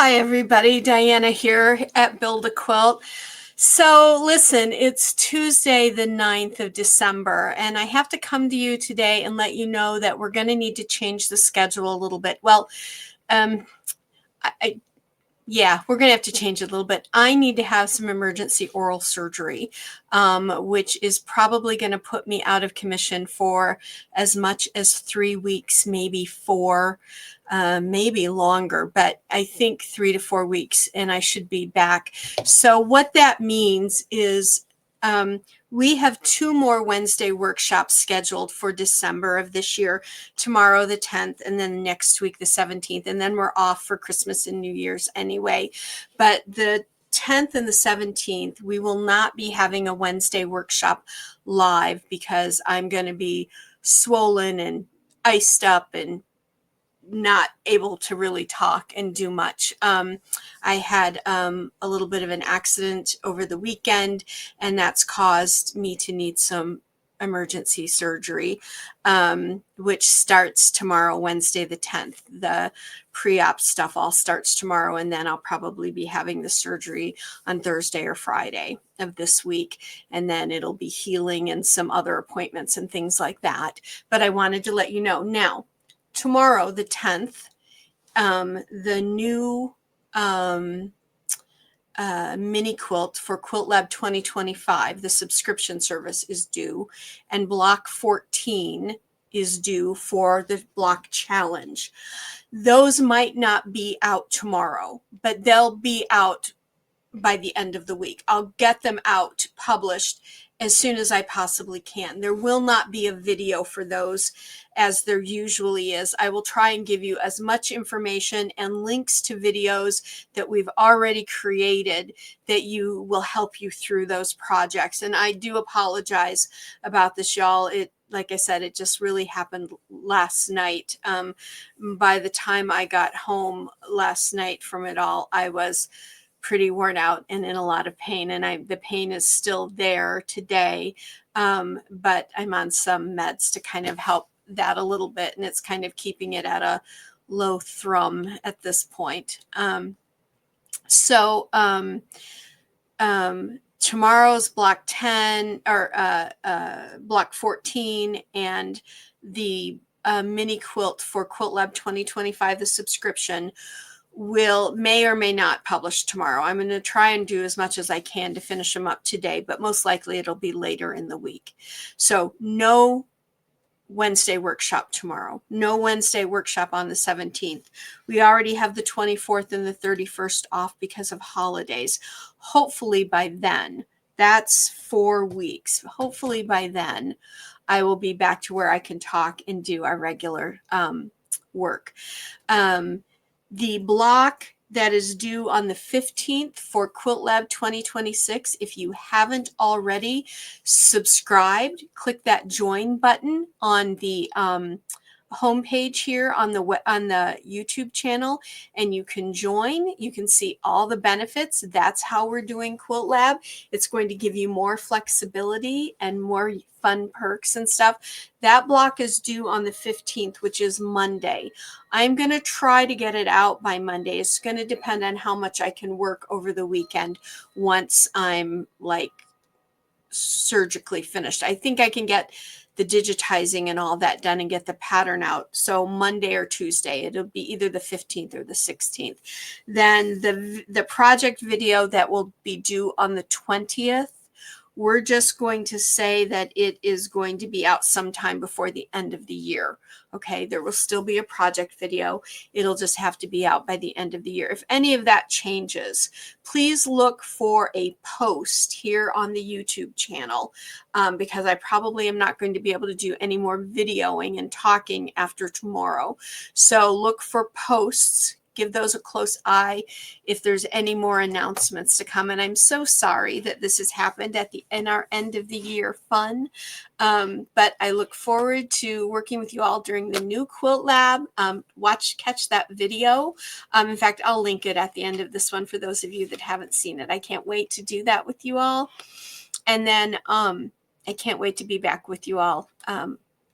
Hi, everybody. Diana here at Build a Quilt. So, listen, it's Tuesday, the 9th of December, and I have to come to you today and let you know that we're going to need to change the schedule a little bit. Well, um, yeah, we're going to have to change it a little bit. I need to have some emergency oral surgery, which is probably going to put me out of commission for as much as 3 weeks, maybe 4, maybe longer, but I think 3 to 4 weeks, and I should be back. So what that means is we have 2 more Wednesday workshops scheduled for December of this year, tomorrow the 10th, and then next week the 17th, and then we're off for Christmas and New Year's anyway. But the 10th and the 17th, we will not be having a Wednesday workshop live because I'm going to be swollen and iced up and not able to really talk and do much. I had a little bit of an accident over the weekend, and that's caused me to need some emergency surgery, which starts tomorrow, Wednesday the 10th. The pre-op stuff all starts tomorrow, and then I'll probably be having the surgery on Thursday or Friday of this week, and then it'll be healing and some other appointments and things like that. But I wanted to let you know. Now, tomorrow, the 10th, the new mini quilt for Quilt Lab 2025, the subscription service, is due, and block 14 is due for the block challenge. Those might not be out tomorrow, but they'll be out by the end of the week. I'll get them out published as soon as I possibly can. There will not be a video for those as there usually is. I will try and give you as much information and links to videos that we've already created that you will help you through those projects. And I do apologize about this, y'all. Like I said, it just really happened last night. By the time I got home last night from it all, I was pretty worn out and in a lot of pain, and the pain is still there today, but I'm on some meds to kind of help that a little bit, and it's kind of keeping it at a low thrum at this point. Tomorrow's block 10 or block 14 and the mini quilt for Quilt Lab 2025, the subscription, may or may not publish tomorrow. I'm going to try and do as much as I can to finish them up today, but most likely it'll be later in the week. So no Wednesday workshop tomorrow. No Wednesday workshop on the 17th. We already have the 24th and the 31st off because of holidays. Hopefully by then, that's 4 weeks. Hopefully by then, I will be back to where I can talk and do our regular work. The block that is due on the 15th for Quilt Lab 2026, if you haven't already subscribed, click that join button on the homepage here on the YouTube channel, and you can join. You can see all the benefits. That's how we're doing Quilt Lab. It's going to give you more flexibility and more fun perks and stuff. That block is due on the 15th, which is Monday. I'm going to try to get it out by Monday. It's going to depend on how much I can work over the weekend once I'm like surgically finished. I think I can get the digitizing and all that done and get the pattern out. So Monday or Tuesday, it'll be either the 15th or the 16th. Then the project video that will be due on the 20th, we're just going to say that it is going to be out sometime before the end of the year. Okay, there will still be a project video. It'll just have to be out by the end of the year. If any of that changes, please look for a post here on the YouTube channel, because I probably am not going to be able to do any more videoing and talking after tomorrow. So look for posts. Give those a close eye if there's any more announcements to come. And I'm so sorry that this has happened in our end of the year fun. But I look forward to working with you all during the new Quilt Lab. Catch that video. In fact, I'll link it at the end of this one for those of you that haven't seen it. I can't wait to do that with you all. And then I can't wait to be back with you all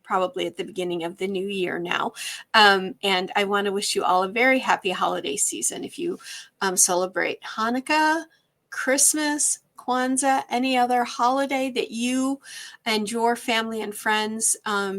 probably at the beginning of the new year now. And I want to wish you all a very happy holiday season. If you celebrate Hanukkah, Christmas, Kwanzaa, any other holiday that you and your family and friends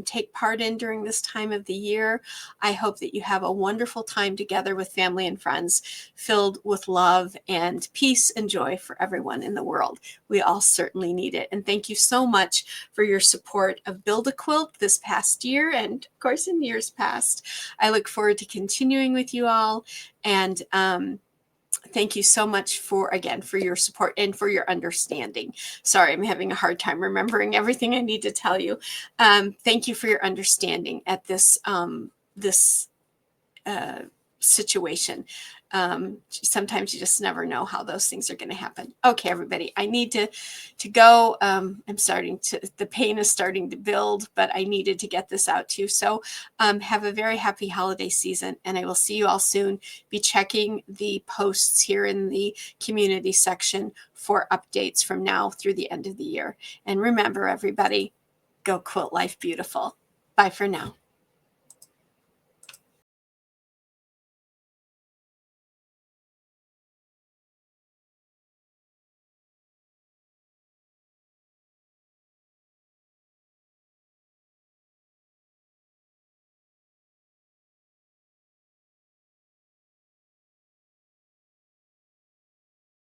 take part in during this time of the year, I hope that you have a wonderful time together with family and friends, filled with love and peace and joy for everyone in the world. We all certainly need it. And thank you so much for your support of Build a Quilt this past year and, of course, in years past. I look forward to continuing with you all. And thank you so much for your support and for your understanding. Sorry, I'm having a hard time remembering everything I need to tell you. Thank you for your understanding at this situation. Sometimes you just never know how those things are going to happen. Okay, everybody, I need to go. The pain is starting to build, but I needed to get this out to you. So have a very happy holiday season, and I will see you all soon. Be checking the posts here in the community section for updates from now through the end of the year. And remember, everybody, go quilt life beautiful. Bye for now.